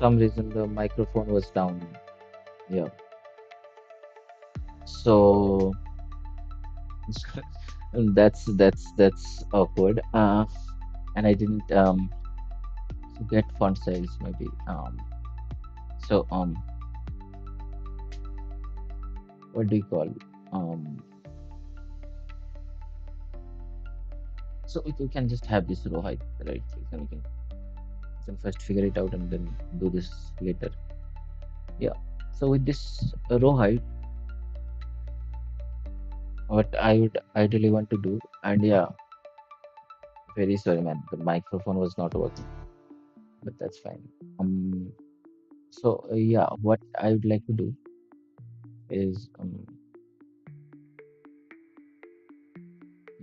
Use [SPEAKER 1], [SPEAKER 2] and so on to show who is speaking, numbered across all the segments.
[SPEAKER 1] some reason the microphone was down. Yeah. So that's awkward. And I didn't get font size maybe. So what do you call? Um, so we can just have this row height, right? We can first figure it out and then do this later. Yeah. So with this row height, what I would ideally want to do, and yeah, very sorry, man, the microphone was not working, but that's fine. Um, so yeah, what I would like to do is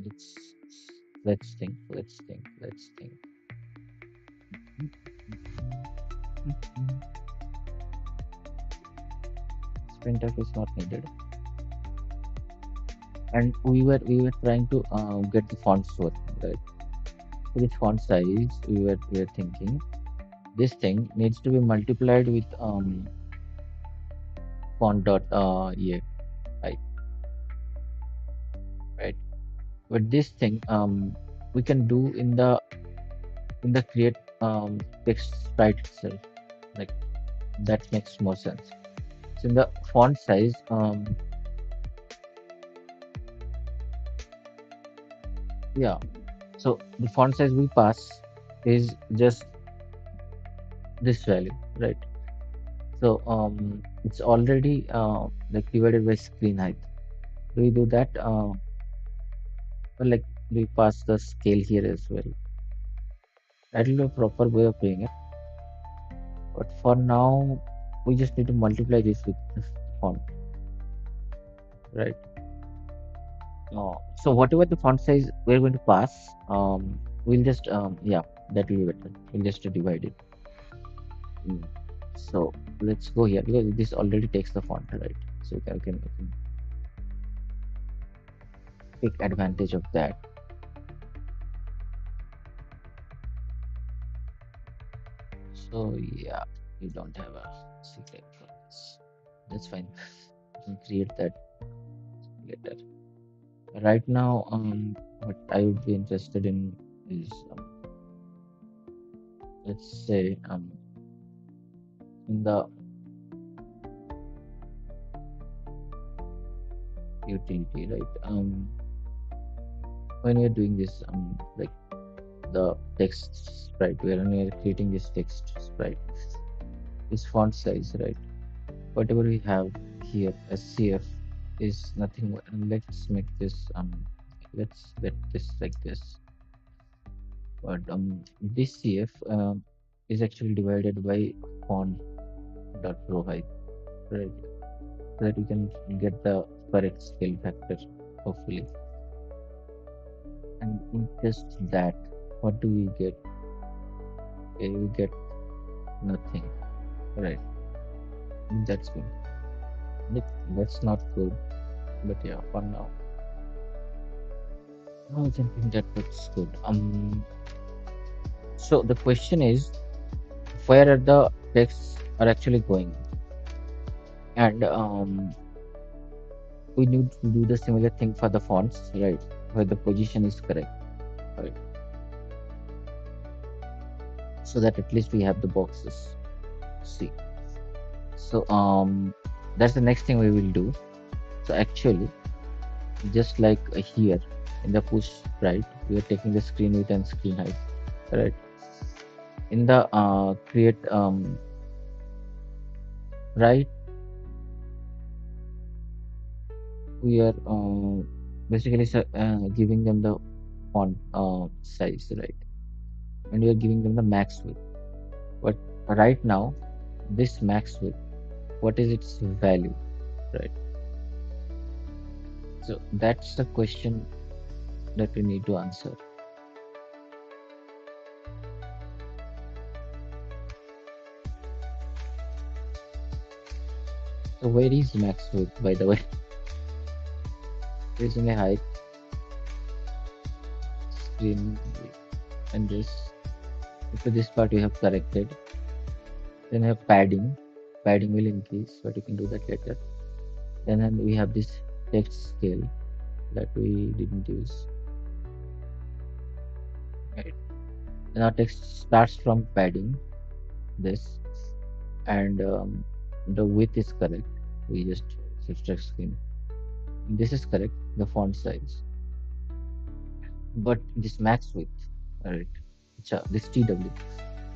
[SPEAKER 1] let's let's think. Printf is not needed, and we were trying to get the fonts working, right? So the font size we were thinking this thing needs to be multiplied with font dot yeah, right, right. But this thing we can do in the create text sprite itself, like that makes more sense. So in the font size yeah, so the font size we pass is just this value, right? So it's already like divided by screen height. Do we do that? Or like we pass the scale here as well. That will be a proper way of doing it. But for now, we just need to multiply this with the font, right? So whatever the font size we're going to pass, we'll just yeah, that will be better. We'll just divide it. Mm. So let's go here because this already takes the font, right? So we can take advantage of that. So yeah, we don't have a secret for this. That's fine. We can create that later. Right now, what I would be interested in is, let's say, in the utility, right? When we're doing this, like the text sprite, when we're creating this text sprite, this font size, right? Whatever we have here as CF is nothing. Let's make this, let's let this like this. But this CF is actually divided by font dot row height, right? So that we can get the correct scale factor, hopefully. And in just that, what do we get? Okay, we get nothing, right? That's good. That's not good, but yeah, for now, I can think that looks good. So the question is, where are the texts are actually going? And we need to do the similar thing for the fonts, right? Where the position is correct, right? So that at least we have the boxes. See, so that's the next thing we will do. So actually, just like here in the push, right? We are taking the screen width and screen height, right? In the create right, we are basically giving them the font size, right? And we are giving them the max width. But right now, this max width, what is its value, right? So that's the question that we need to answer. So where is max width, by the way? There is only height, screen width, and this. So this part we have corrected. Then have padding. Padding will increase, but you can do that later. Then we have this text scale that we didn't use. Right. Then our text starts from padding this, and the width is correct. We just subtract screen. This is correct. The font size, but this max width, right? This TW.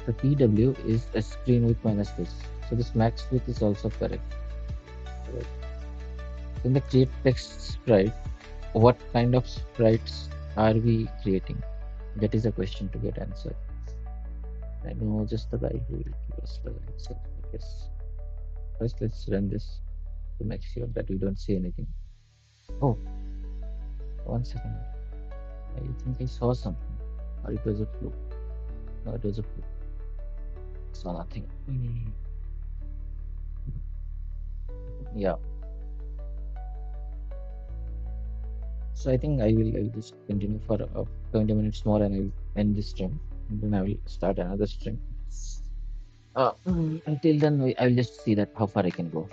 [SPEAKER 1] So TW is a screen width minus this. So this max width is also correct. Right. In the create text sprite, what kind of sprites are we creating? That is a question to get answered. I know just the guy who will give us the answer. I guess. First, let's run this to make sure that we don't see anything. Oh, 1 second. I think I saw something. Or it was a fluke. No, it was a fluke. Saw nothing. Yeah. So I think I will just continue for 20 minutes more and I will end this stream. And then I will start another stream. Until then, I will just see that how far I can go.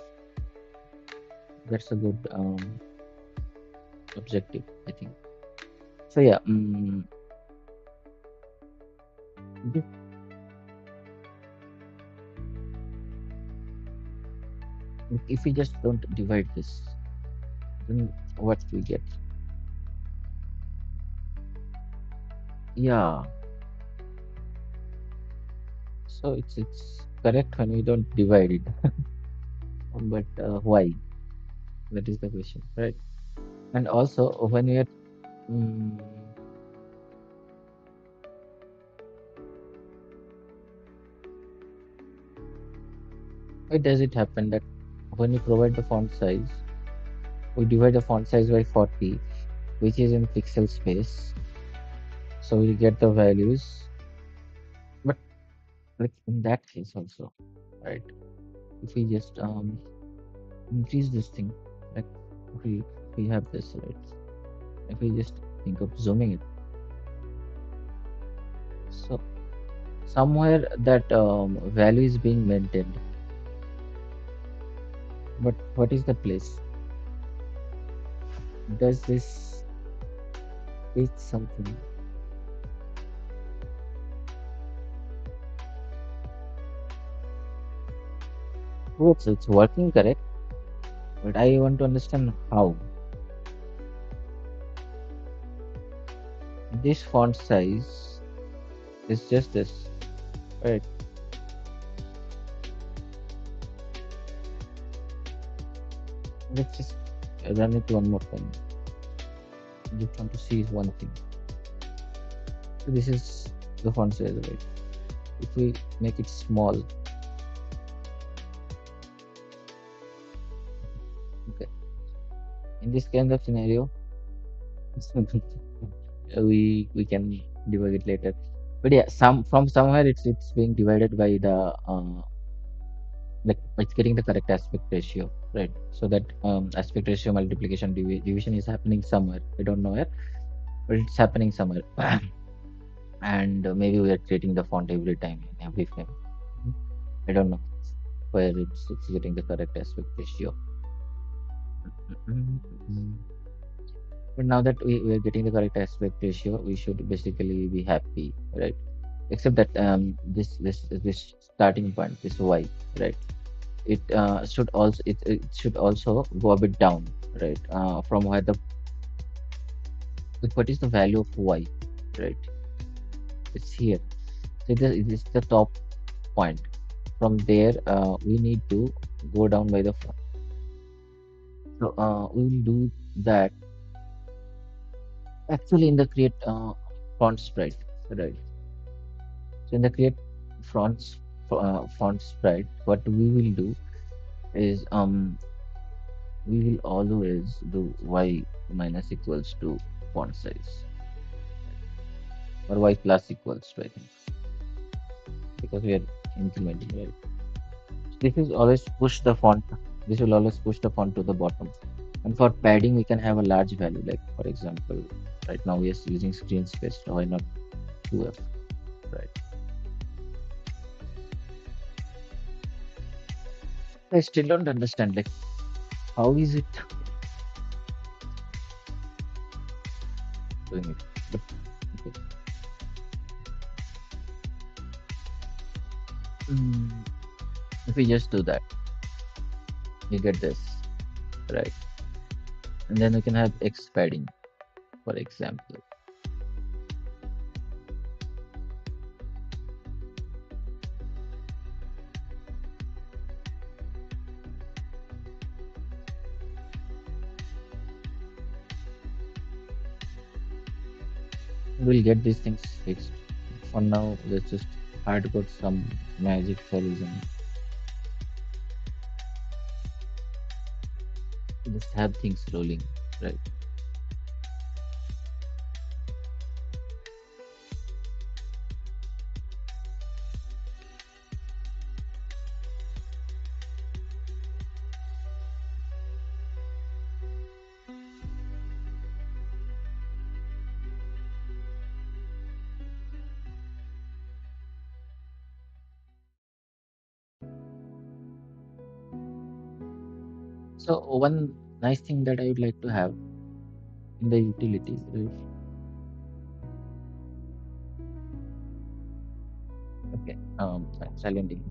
[SPEAKER 1] That's a good objective, I think. So yeah, this- if we just don't divide this, then what we get? Yeah. So it's correct when we don't divide it, but why? That is the question, right? And also when we are mm, why does it happen that when we provide the font size, we divide the font size by 40, which is in pixel space, so we get the values. But like in that case also, right? If we just increase this thing, like we have this, right? If we just think of zooming it, so somewhere that value is being maintained, but what is the place? Does this teach something? Oh, so it's working correct, but I want to understand how. This font size is just this, right? Let's just run it one more time. Just want to see one thing. So this is the font size, right? If we make it small, okay. In this kind of scenario, we can debug it later. But yeah, from somewhere it's being divided by the like it's getting the correct aspect ratio, right? So that aspect ratio multiplication division is happening somewhere. I don't know where, but it's happening somewhere. And maybe we are creating the font every time in every frame. I don't know where it's getting the correct aspect ratio. Mm. But now that we are getting the correct aspect ratio, we should basically be happy, right? Except that this starting point, this y, right? It should also go a bit down, right? From where the like, what is the value of y, right? It's here. So it is the top point. From there, we need to go down by the font. So we will do that actually in the create font sprite, right? So in the create font sprite, what we will do is we will always do y minus equals to font size or y plus equals to, I think, because we are implementing, right? This is always push the font. This will always push the font to the bottom. And for padding, we can have a large value, like for example, right now we are using screen space, so why not 2f, right? I still don't understand. Like, how is it doing it? But okay. Mm, if we just do that, you get this, right? And then we can have X padding, for example. We'll get these things fixed. For now, let's just hard code some magic solution. Just have things rolling, right? So one nice thing that I would like to have in the utilities, right? Okay, silencing.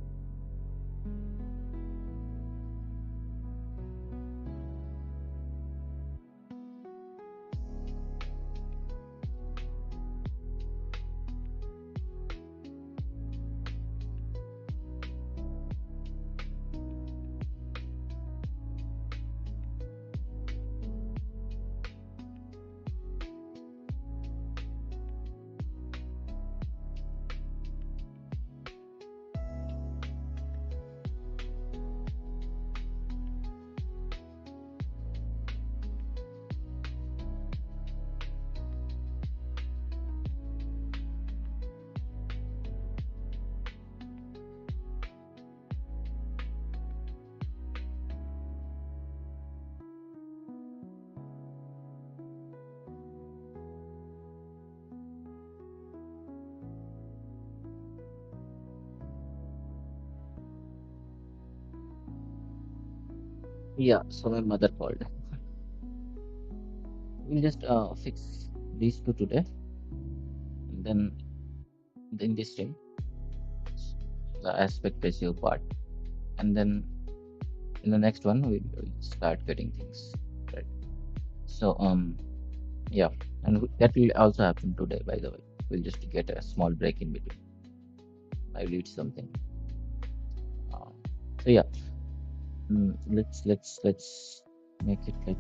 [SPEAKER 1] Yeah, so my mother called. We'll just fix these two today, and then in this stream, the aspect ratio part, and then in the next one we'll start getting things right. So yeah, and that will also happen today. By the way, we'll just get a small break in between. I'll eat something. Uh, so yeah, let's make it like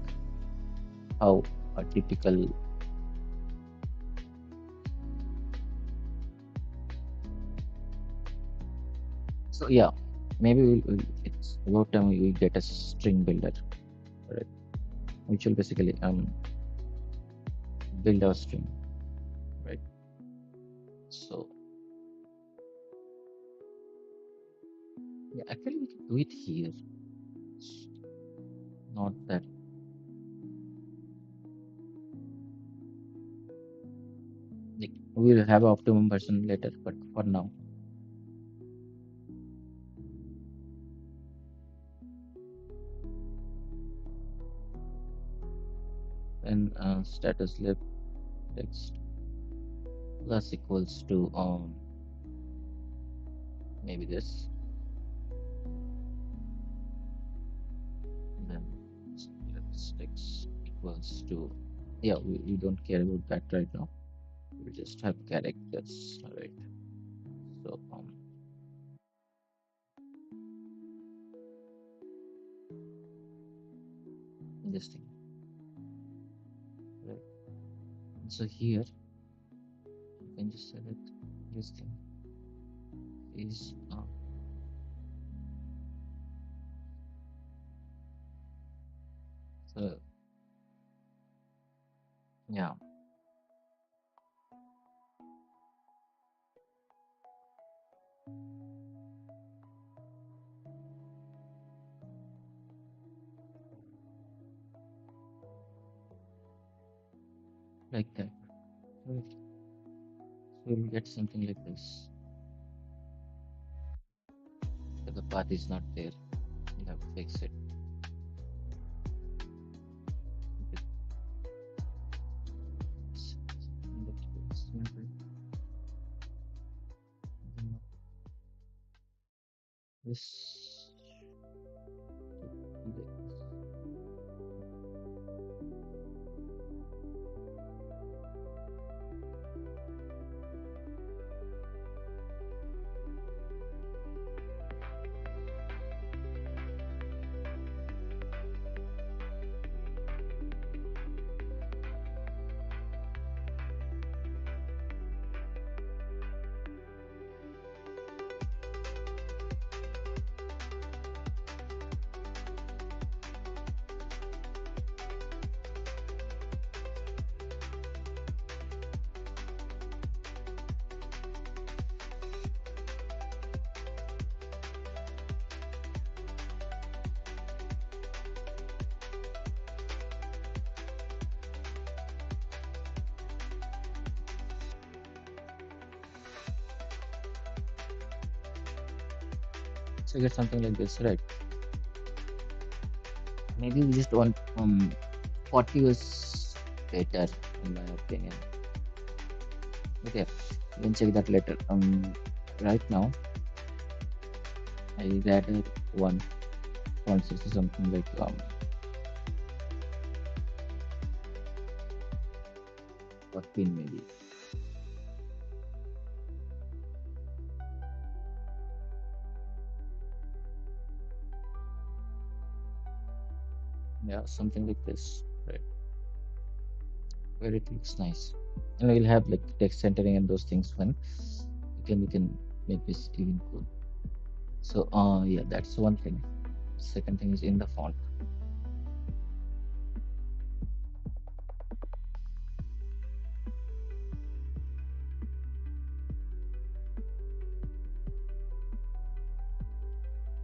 [SPEAKER 1] how a typical. So yeah, maybe it's about time we get a string builder, right? Which will basically build our string, right? So yeah, actually we can do it here. It's not that like we'll have optimum version later, but for now, then status left text plus equals to maybe this, then status text equals to yeah, we don't care about that right now. We just have characters, right? So this thing, right? So here you can just say that this thing is so yeah, like that, right? So we'll get something like this. But the path is not there. We'll have fix it. This so you get something like this, right? Maybe we just want 40 was better in my opinion. Okay, we can check that later. Right now I rather one font size is something like 14 maybe. Yeah, something like this, right? Where it looks nice, and we'll have like text centering and those things when we can make this even cool. So yeah, that's one thing. Second thing is in the font.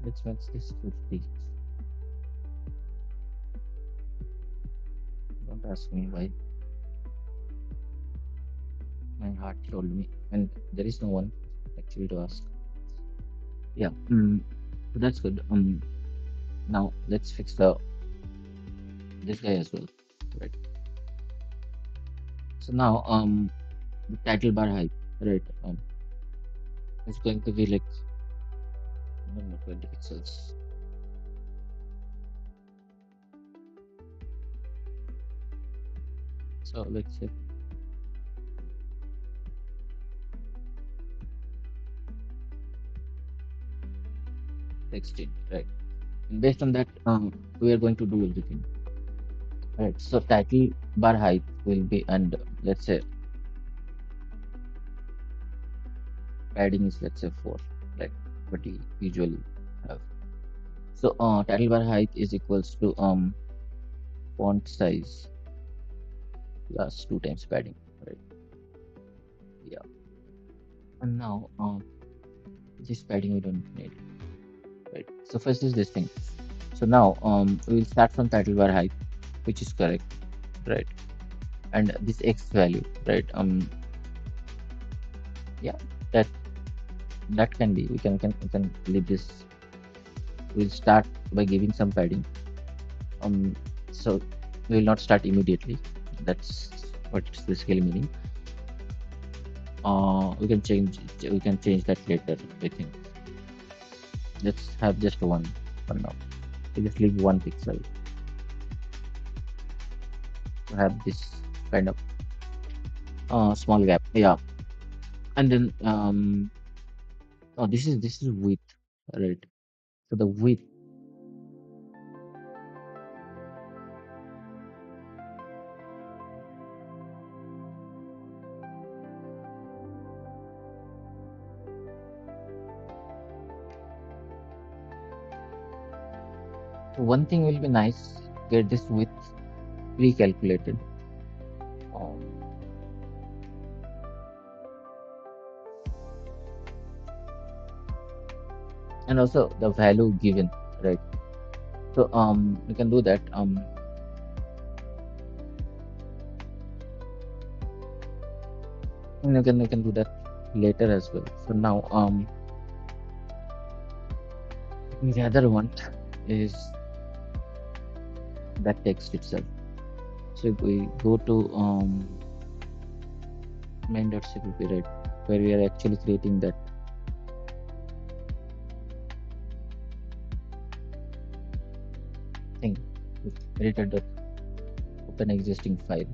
[SPEAKER 1] Let's match this 50. Don't ask me why. My heart told me, and there is no one actually to ask. Yeah, so that's good. Now let's fix this guy as well, right? So now the title bar height, right? It's going to be like I don't know, 20 pixels. So let's say 16, right? And based on that, we are going to do everything, right? So title bar height will be, and let's say padding is let's say 4, like what we usually have. So title bar height is equals to font size plus 2 times padding, right? Yeah. And now this padding we don't need, right? So first is this thing. So now we will start from title bar height, which is correct, right? And this x value, right? Yeah, that that can be, we can leave this. We'll start by giving some padding. So we will not start immediately. That's what it's basically meaning. We can change that later, I think. Let's have just one for now. We just leave 1 pixel to have this kind of small gap. Yeah, and then oh, this is width, right? So the width. So one thing will be nice, get this width pre-calculated. Um, and also the value given, right? So we can do that. And you can do that later as well. So now the other one. is that text itself. So if we go to main.cpp, right, where we are actually creating that thing, editor open existing file.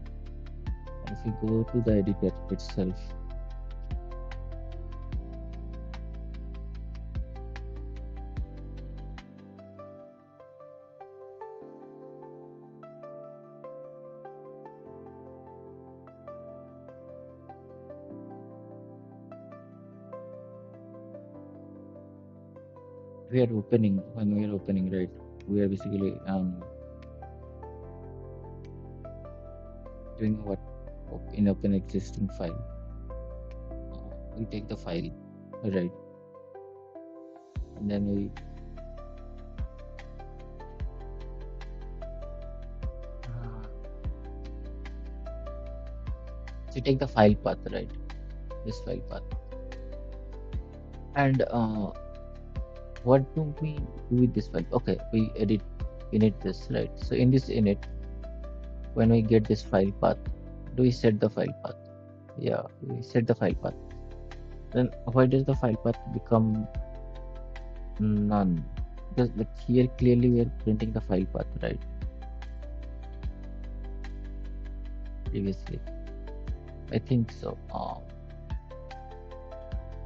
[SPEAKER 1] And if we go to the editor itself, we are opening, when we are opening, right, we are basically doing what in open existing file. We take the file, right, and then we uh, so we take the file path, right, this file path, and what do we do with this file? Okay, we init this, right? So in this init, when we get this file path, do we set the file path? Yeah, we set the file path. Then why does the file path become none? Because like here clearly we are printing the file path, right? Previously, I think so.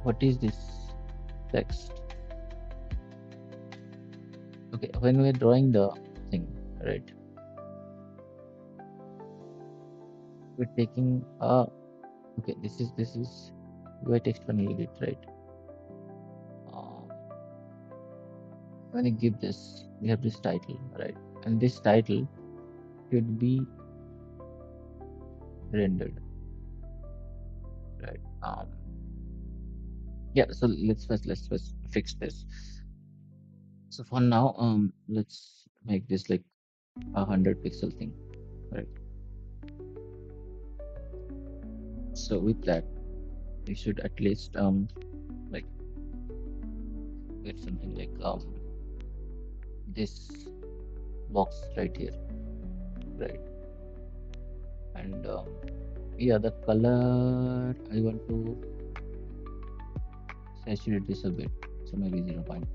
[SPEAKER 1] What is this text? Okay, when we're drawing the thing, right? We're taking okay, this is UI text panel edit, right? Uh, when you give this, we have this title, right? And this title should be rendered, right? Yeah, so let's first fix this. So for now, let's make this like 100 pixel thing, right? So with that, we should at least like get something like this box right here, right? And yeah, the color I want to saturate this a bit, so maybe 0.2.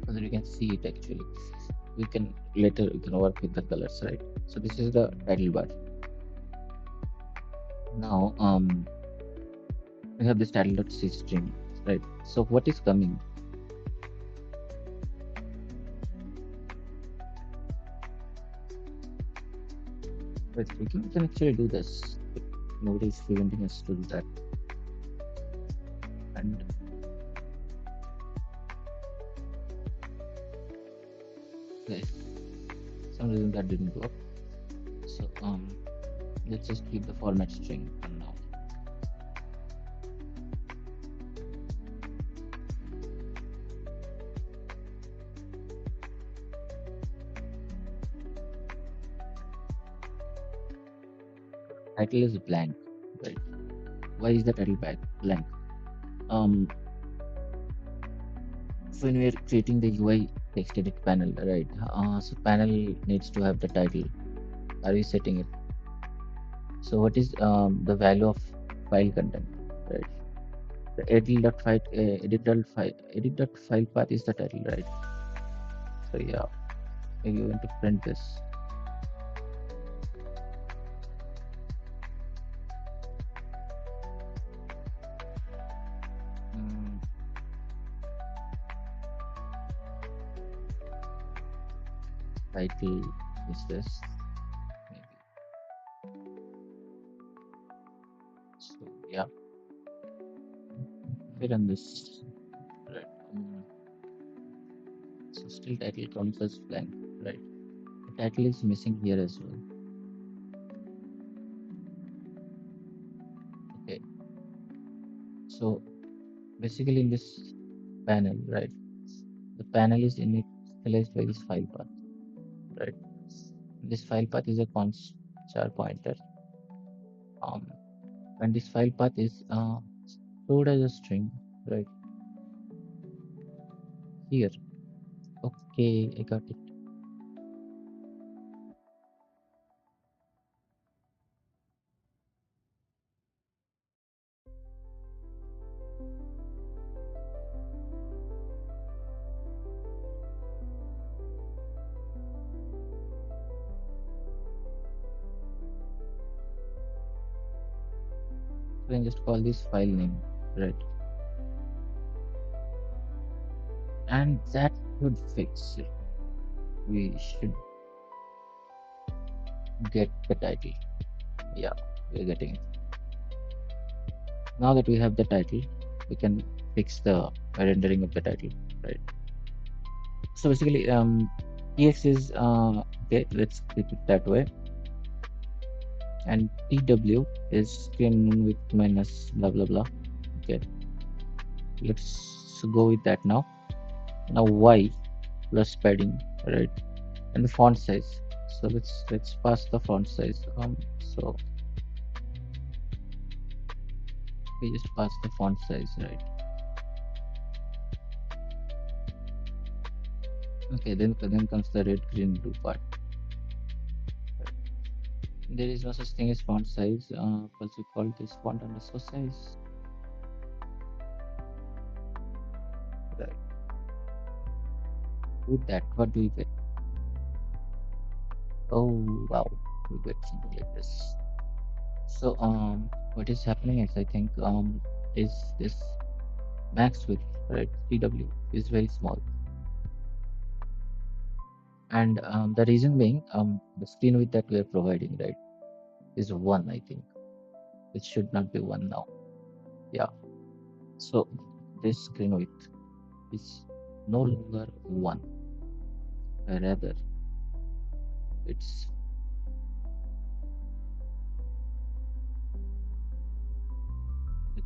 [SPEAKER 1] So that you can see it actually. We can later work with the colors, right? So this is the title bar. Now we have this title.c string, right? So what is coming? Wait, we can actually do this. Nobody is preventing us to do that. And okay, some reason that didn't work. So let's just keep the format string for now. Title is blank, right? Why is the title blank? Um, when we are creating the UI text edit panel, right? So panel needs to have the title. Are we setting it? So what is the value of file content, right? The edit.file path is the title, right? So yeah, if you want to print this, mm, title is this, maybe. So yeah, we run this, right? So still title counts as blank, right? The title is missing here as well. Okay, so basically in this panel, right? The panel is initialized by this file path, right? This file path is a const char pointer. Um, and this file path is stored as a string, right here. Okay, I got it. So I can just call this file name, right? And that should fix it. We should get the title. Yeah, we're getting it. Now that we have the title, we can fix the rendering of the title, right? So basically, TX is okay. Let's keep it that way. And TW is screen width minus blah blah blah. Okay, let's go with that now. Now Y plus padding, right? And the font size. So let's pass the font size. So we just pass the font size, right? Okay, then comes the red green blue part. There is no such thing as font size. Because we call this font underscore size. Right. With that, what do we get? Oh wow, we get something like this. So what is happening is I think is this max width, right? TW is very small, and the reason being the screen width that we are providing, right, is one. I think it should not be one now. Yeah. So this screen width is no longer one, rather it's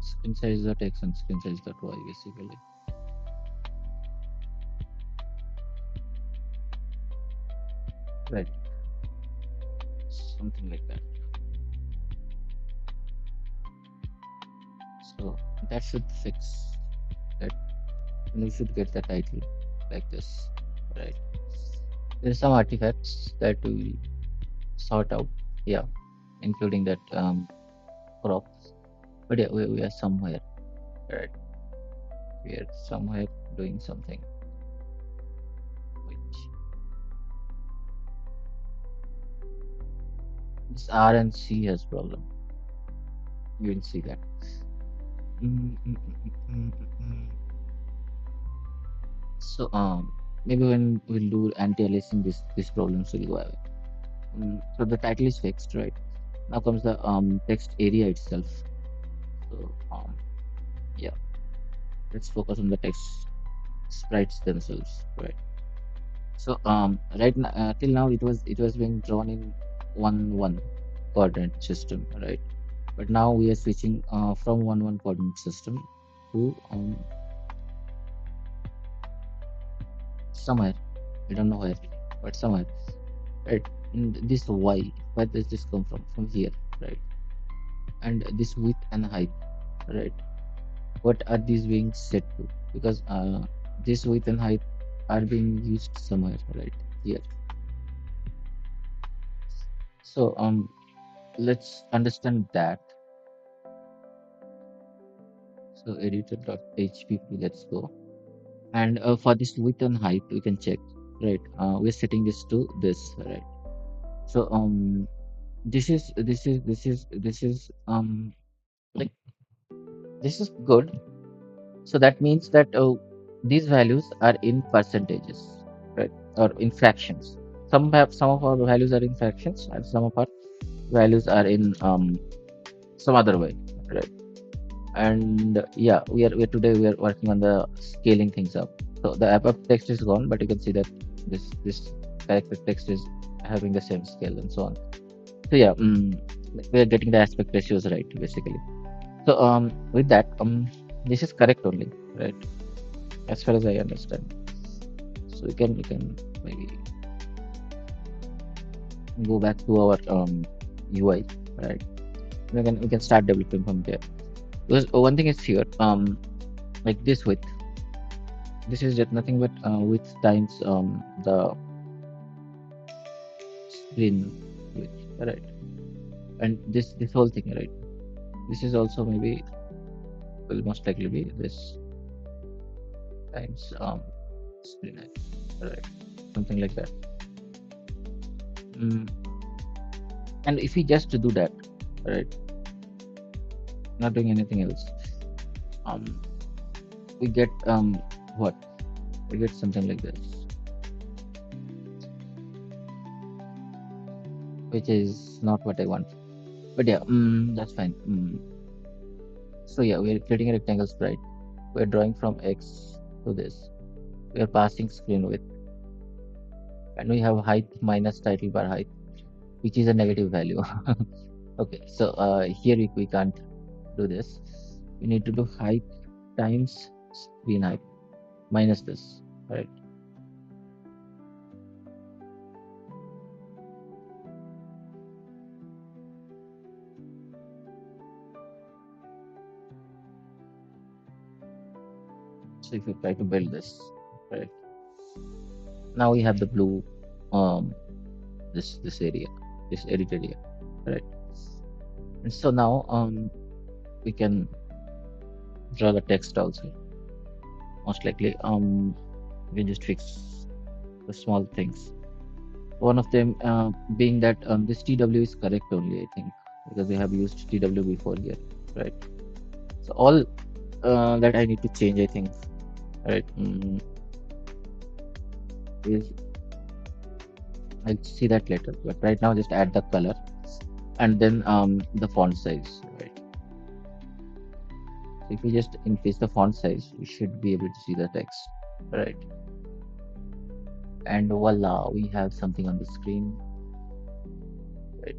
[SPEAKER 1] screen size dot x and screen size dot y basically. Right. Something like that. So that should fix that. And we should get the title like this, right? There's some artifacts that we sort out, yeah, including that crop. But yeah, we are somewhere, right? We are somewhere doing something which this R and C has problem. You will see that. Mm, mm, mm, mm, mm, mm. So maybe when we'll do anti-aliasing, this problems will go away. So the title is fixed, right? Now comes the text area itself. So yeah, let's focus on the text sprites themselves, right? So right now till now it was being drawn in 1 1 coordinate system, right? But now we are switching from 1 1 coordinate system to somewhere. I don't know where, but somewhere, right? And this y, where does this come from? From here, right? And this width and height, right? What are these being set to? Because this width and height are being used somewhere, right here. So let's understand that. So editor.hpp, let's go. And for this width and height, we can check, right? We're setting this to this, right? So this is like this is good. So that means that these values are in percentages, right? Or in fractions. Some of our values are in fractions, and some of our values are in some other way, right? And yeah, we are working on the scaling things up. So the above text is gone, but you can see that this character text is having the same scale and so on. So yeah, we are getting the aspect ratios right basically. So with that this is correct only, right? As far as I understand. So we can maybe go back to our UI, right? We can start developing from there. Because one thing is here, like this width. This is just nothing but width times the screen width, right? And this whole thing, right? This is also maybe will most likely be this times screen height, right? Something like that. Mm. And if we just do that, right, not doing anything else, um, we get what? We get something like this, which is not what I want. But yeah, that's fine. So yeah, we are creating a rectangle sprite. We are drawing from X to this. We are passing screen width, and we have height minus title bar height, which is a negative value. Okay, so here we can't do this. We need to do height times screen height minus this, right? So if you try to build this, right? Now we have the blue, um, this area, this edit area, right? And so now we can draw the text also. Most likely we can just fix the small things. One of them being that this TW is correct only, I think, because we have used TW before here, right? So all that I need to change, I think, right, is I'll see that later. But right now, just add the color and then the font size, right? So if we just increase the font size, we should be able to see the text, right? And voila, we have something on the screen, right?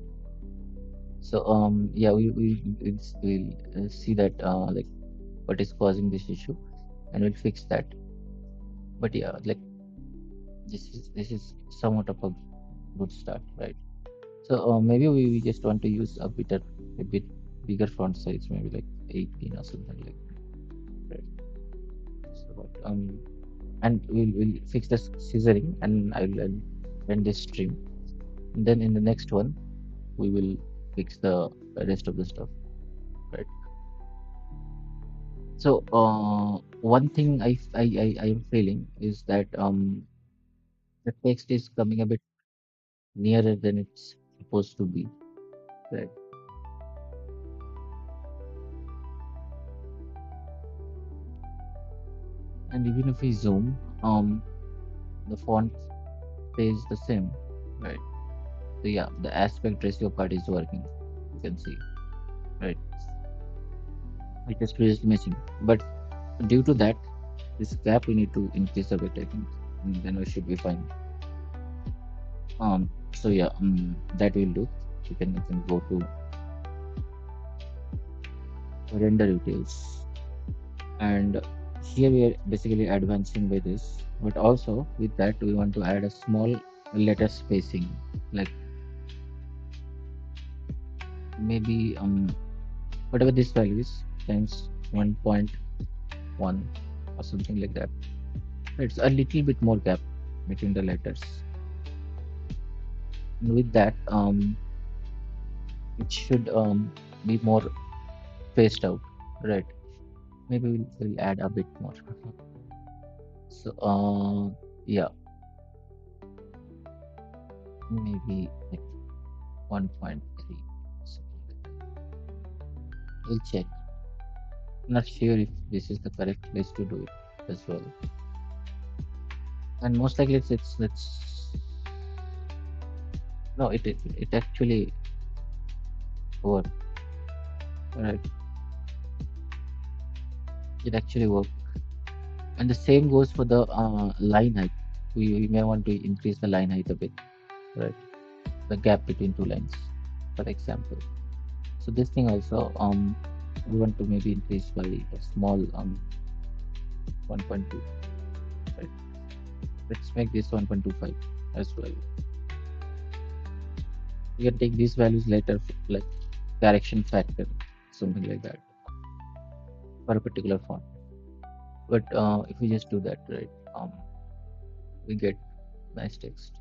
[SPEAKER 1] So yeah, we'll see that like what is causing this issue, and we'll fix that. But yeah, like this is somewhat of a good start, right? So maybe we just want to use a bit bigger font size, maybe like 18 or something like that, right? So and we'll fix the scissoring, and I'll end this stream. And then in the next one, we will fix the rest of the stuff, right? So one thing I am feeling is that the text is coming a bit nearer than it's supposed to be, right? And even if we zoom, the font stays the same, right? So yeah, the aspect ratio part is working. You can see, right? It is just missing, but due to that, this gap we need to increase a bit, I think, and then we should be fine. So yeah, that will do. You can go to render details, and here we are basically advancing by this, but also with that we want to add a small letter spacing, like maybe whatever this value is times 1.1 or something like that. It's a little bit more gap between the letters, and with that it should be more spaced out, right? Maybe we'll add a bit more. So yeah, maybe like 1.3, something like that. We'll check. Not sure if this is the correct place to do it as well. And most likely it's no, it actually worked, right? It actually worked. And the same goes for the line height. We may want to increase the line height a bit, right? The gap between two lines, for example. So this thing also we want to maybe increase by a small 1.2, right? Let's make this 1.25 as well. You can take these values later, like correction factor, something like that. for a particular font. But if we just do that, right, we get nice text.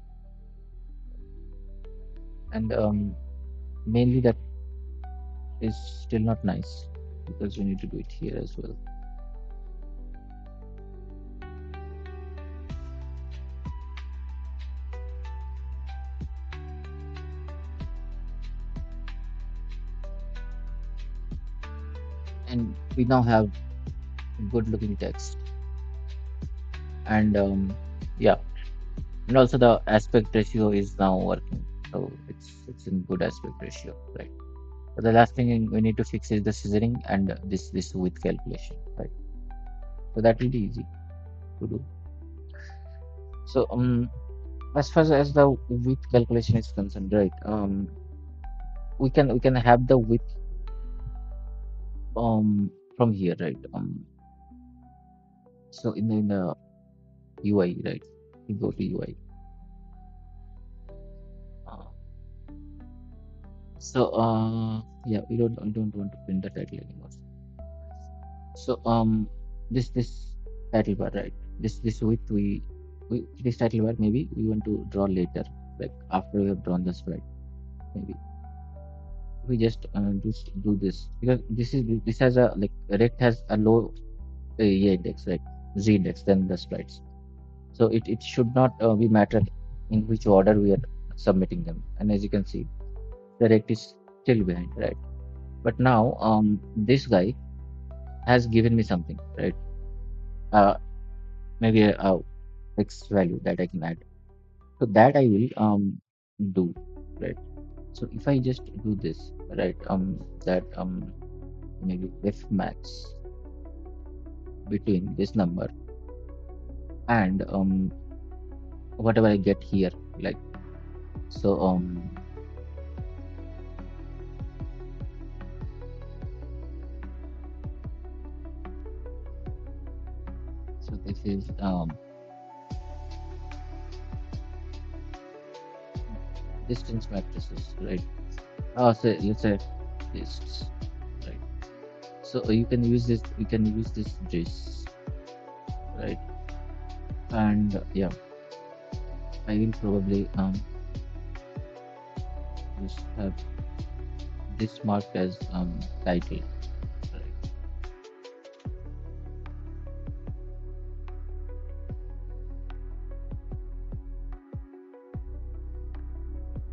[SPEAKER 1] And mainly that is still not nice because we need to do it here as well. And we now have good looking text. And yeah, and also the aspect ratio is now working. So it's in good aspect ratio, right? But the last thing we need to fix is the scissoring and this width calculation, right? So that will be easy to do. So as far as the width calculation is concerned, right? We can have the width from here, right? So in the UI, right? We go to UI. Uh, yeah, we don't want to print the title anymore. So this title bar, right? This width we this title bar maybe we want to draw later, like after we have drawn the sprite. Maybe we just do this because this has a like rect has a low yeah, index, right? Z index than the sprites. So it should not be matter in which order we are submitting them. And as you can see, the rect is still behind, right? But now this guy has given me something, right? Uh, maybe a X value that I can add. So that I will do, right? So if I just do this, right, that maybe f max between this number and whatever I get here, like so so this is distance matrices, right? So let's say this, right? So you can use this. We can use this, right? And yeah, I will probably just have this marked as title, right?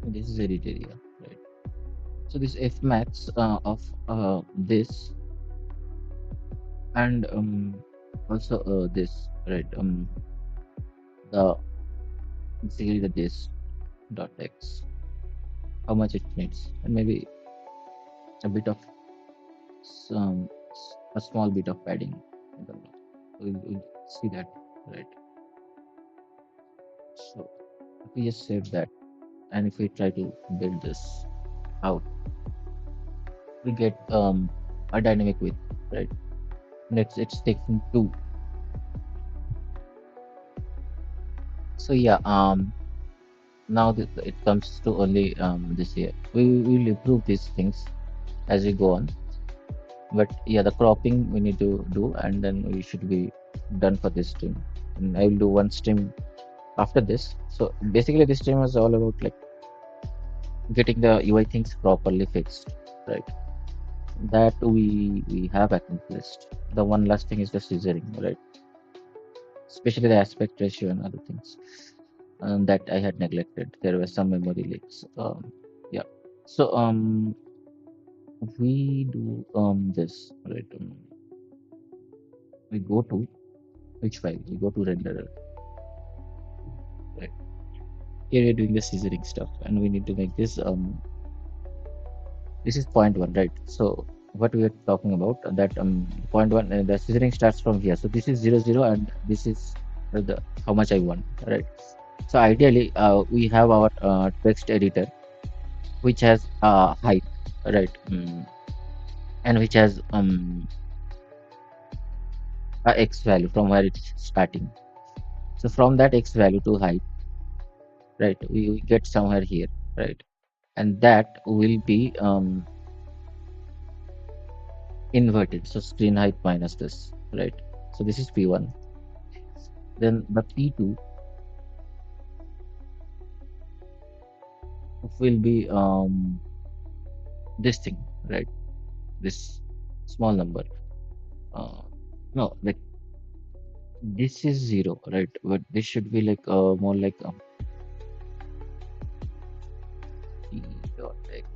[SPEAKER 1] And this is edit area, right? So this f max of this and also this, right? The basically the this dot x, how much it needs, and maybe a bit of some a small bit of padding. I don't know. We'll see that, right? So if we just save that, and if we try to build this out, we get a dynamic width, right? And it's taking two. So yeah, now that it comes to only this year, we will improve these things as we go on. But yeah, the cropping we need to do, and then we should be done for this stream. And I will do one stream after this. So basically, this stream was all about like getting the UI things properly fixed, right? That we have accomplished. The one last thing is the scissoring, right? Especially the aspect ratio and other things that I had neglected. There were some memory leaks. Yeah. So we do this, right? We go to which file? We go to renderer, right? Here we're doing the scissoring stuff, and we need to make this is point one, right? So what we are talking about that point one, the scissoring starts from here. So this is 0 0, and this is the how much I want, right? So ideally, we have our text editor which has height, right? And which has a x value from where it's starting. So from that x value to height, right? We get somewhere here, right? And that will be inverted. So screen height minus this, right? So this is P1. Then the P2 will be this thing, right? This small number. Uh, no, like this is zero, right? But this should be like more like P dot X.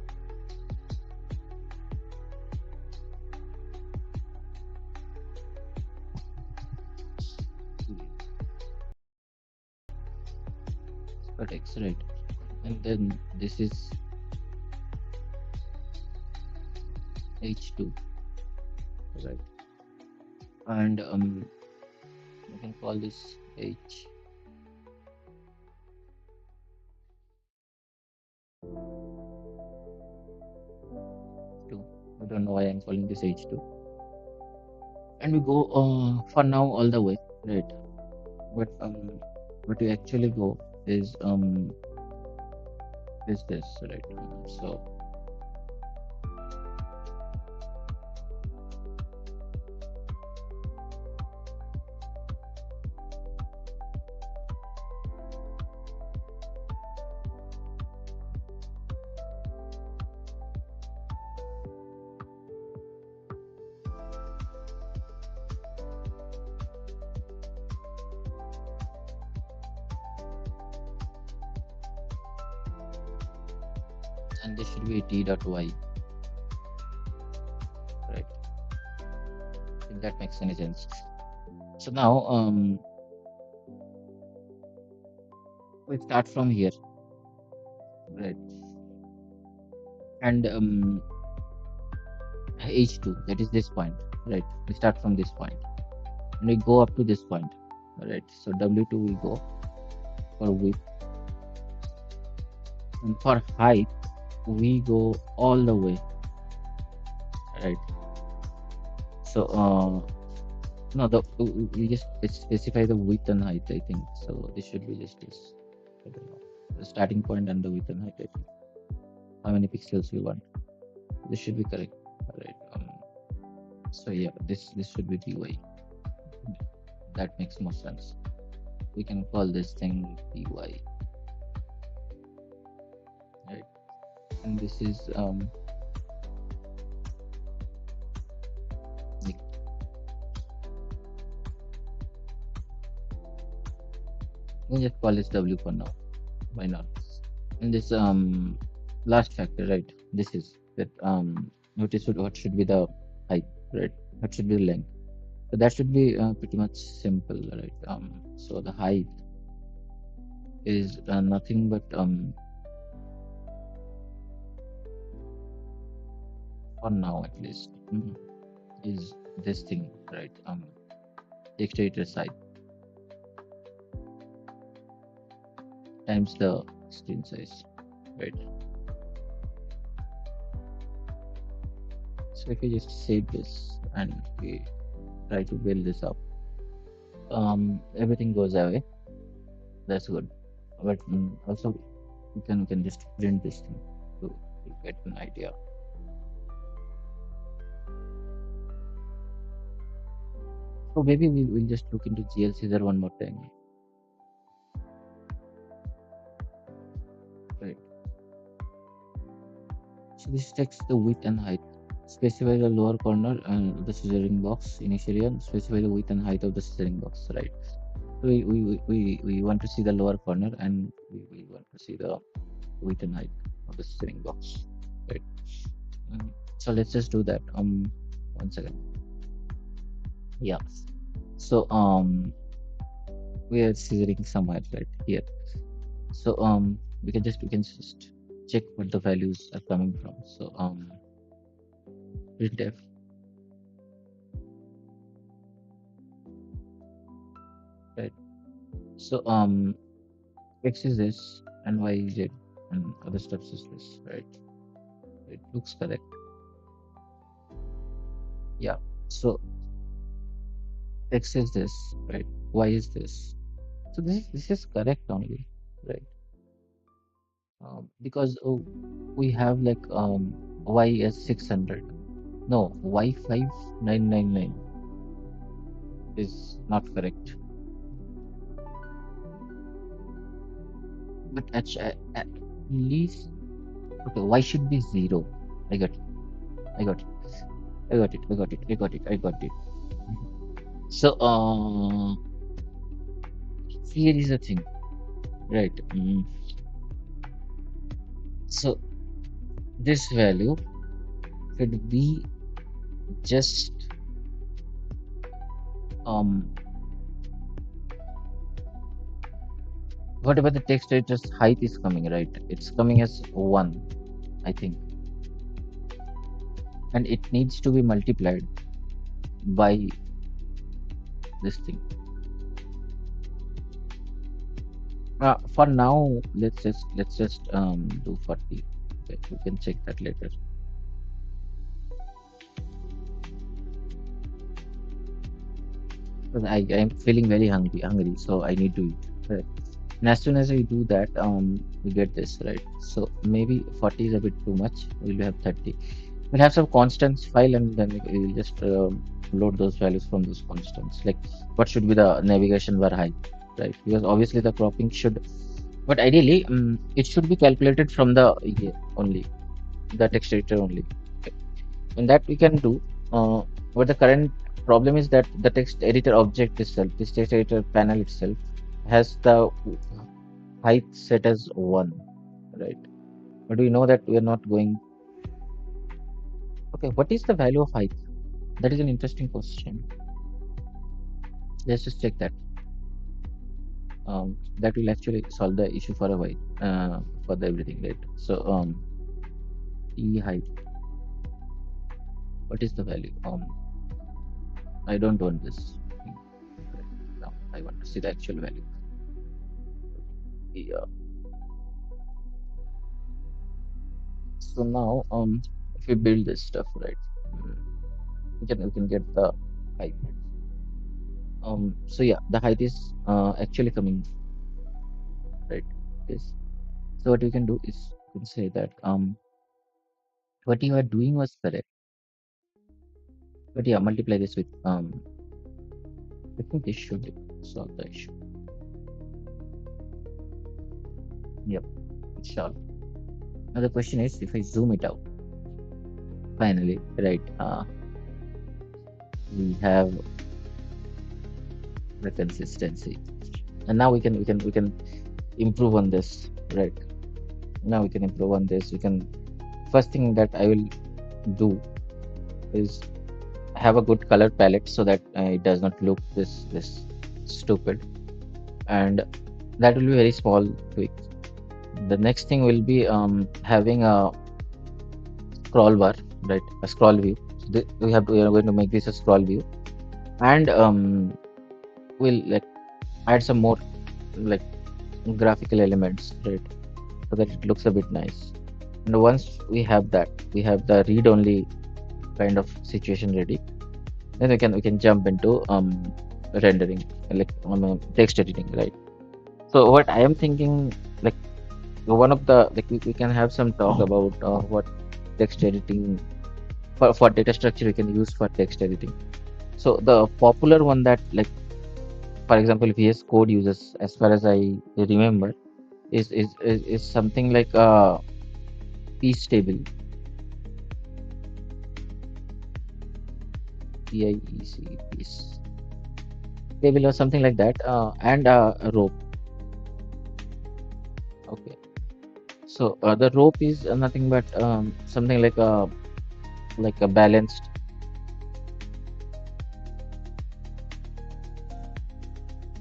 [SPEAKER 1] Dot X, right? And then this is H2, right? And you can call this H2. I don't know why I'm calling this H2. And we go for now all the way, right? But what we actually go is this, right? So and this should be T dot Y, right? If that makes any sense. So now we start from here, right? And H2, that is this point, right? We start from this point and we go up to this point, right? So W2 we go for width, and for height we go all the way, right? So no, we just specify the width and height, I think. So this should be just this. I don't know. The starting point and the width and height, I think. How many pixels we want. This should be correct. Alright. So yeah, this should be dy. That makes more sense. We can call this thing dy. Right. And this is like, we just call this w for now. Why not? And this last factor, right? This is that what should be the height, right? What should be the length? So that should be pretty much simple, right? So the height is nothing but for now at least is this thing, right? The exterior side times the screen size, right? So if we just save this and we try to build this up, everything goes away. That's good. But also we can just print this thing to get an idea. So maybe we will just look into GLC there one more time. Right. So this takes the width and height. Specify the lower corner and the scissoring box initially, and specify the width and height of the scissoring box, right? So we want to see the lower corner, and we want to see the width and height of the scissoring box, right? So let's just do that. 1 second. Yeah. So we are scissoring somewhere right here. So we can just check what the values are coming from. So printf, right? So x is this and y is it and other stuff is this, right? It looks correct. Yeah. So x is this, right? Y is this. So this is correct only, right? Because we have like y as 600, No, Y5999 is not correct. But at least, okay, Y should be 0. I got it. I got it. I got it. I got it. I got it. I got it. So, here is the thing, right? So, this value could be just um whatever the text editor's height is coming, right? It's coming as 1, I think, and it needs to be multiplied by this thing. For now, let's just do 40. Okay, we can check that later. Because I'm feeling very hungry, so I need to eat. Right. And as soon as we do that, we get this right. So maybe 40 is a bit too much. We'll have 30. We'll have some constants file, and then we'll just load those values from those constants. Like what should be the navigation bar height, right? Because obviously the cropping should, but ideally, it should be calculated from the only the text editor only. Okay. And that we can do. But the current problem is that the text editor object itself, this text editor panel itself, has the height set as 1, right? But we know that we are not going. Okay, what is the value of height? That is an interesting question. Let's just check that. That will actually solve the issue for a while, for the everything, right? So, e height. What is the value? I don't want this. No, I want to see the actual value. Yeah. So now, if we build this stuff, right, mm, we can get the height. So yeah, the height is actually coming, right? Yes. So what we can do is we can say that what you are doing was correct, but yeah, multiply this with I think this should solve the issue. Yep, it's solved. Now the question is, if I zoom it out, finally, right? We have the consistency, and now we can improve on this, right? Now we can improve on this. We can first thing that I will do is have a good color palette so that it does not look this stupid, and that will be very small tweak. The next thing will be having a scroll bar, right? A scroll view. So we are going to make this a scroll view, and we'll like add some more like graphical elements, right? So that it looks a bit nice. And once we have that, we have the read-only kind of situation ready. Then we can jump into rendering, like text editing, right? So what I am thinking, like one of the like we can have some talk about what text editing for data structure we can use for text editing. So the popular one that like for example VS Code uses, as far as I remember, is something like piece table, PIEC piece table or something like that, and a rope. Okay, so the rope is nothing but something like a balanced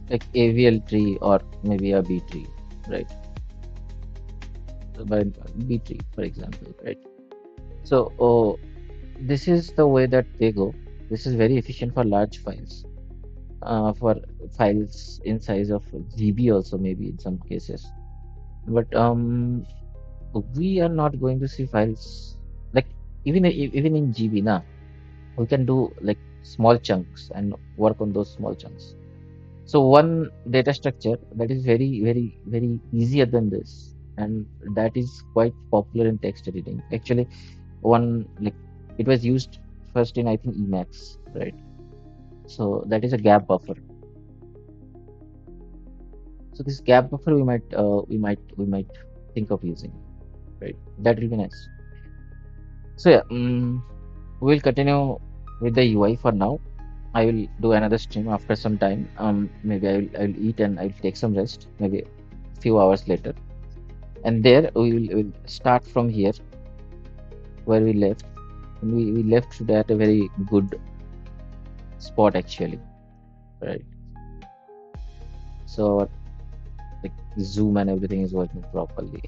[SPEAKER 1] like AVL tree or maybe a B tree, right? So by B tree, for example, right? So this is the way that they go. This is very efficient for large files, for files in size of GB also maybe in some cases. But we are not going to see files like even in GB now. We can do like small chunks and work on those small chunks. So one data structure that is very easier than this, and that is quite popular in text editing. Actually, one like it was used first in I think Emacs, right? So that is a gap buffer. So this gap buffer we might think of using, right? That will be nice. So yeah, we'll continue with the UI for now. I will do another stream after some time. Maybe I'll eat and I'll take some rest. Maybe a few hours later, and there we'll start from here where we left. And we left it at a very good spot actually, right? So like zoom and everything is working properly,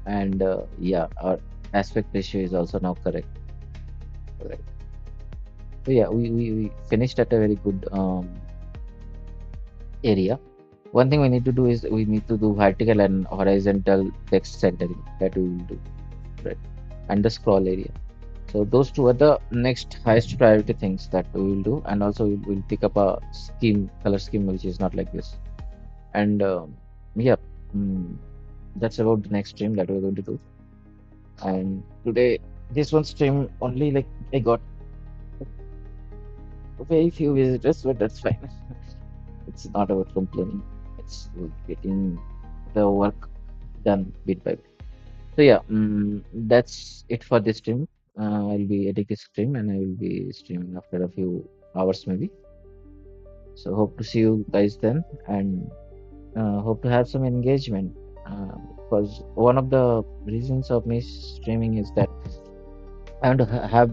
[SPEAKER 1] and yeah, our aspect ratio is also now correct, right? So yeah, we finished at a very good area. One thing we need to do is we need to do vertical and horizontal text centering, that we will do, right? And the scroll area. So those two are the next highest priority things that we will do, and also we'll pick up a scheme, color scheme, which is not like this. And yeah, mm, that's about the next stream that we're going to do. And today, this one stream only like I got very few visitors, but that's fine. It's not about complaining. It's getting the work done bit by bit. So yeah, that's it for this stream. I'll be editing this stream and I will be streaming after a few hours maybe. So hope to see you guys then, and hope to have some engagement. Because one of the reasons of me streaming is that I want to have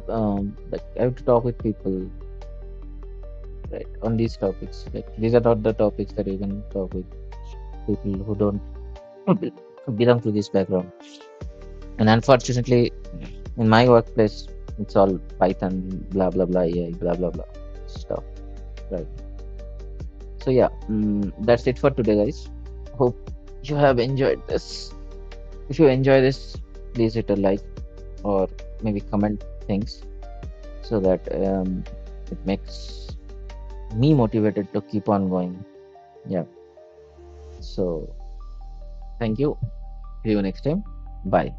[SPEAKER 1] like I have to talk with people, right, on these topics. Like these are not the topics that you can talk with people who don't belong to this background. And unfortunately, in my workplace, it's all Python, blah blah blah, AI, blah blah blah stuff, right? So yeah, that's it for today, guys. Hope you have enjoyed this. If you enjoy this, please hit a like or maybe comment things so that it makes me motivated to keep on going. Yeah. So thank you. See you next time. Bye.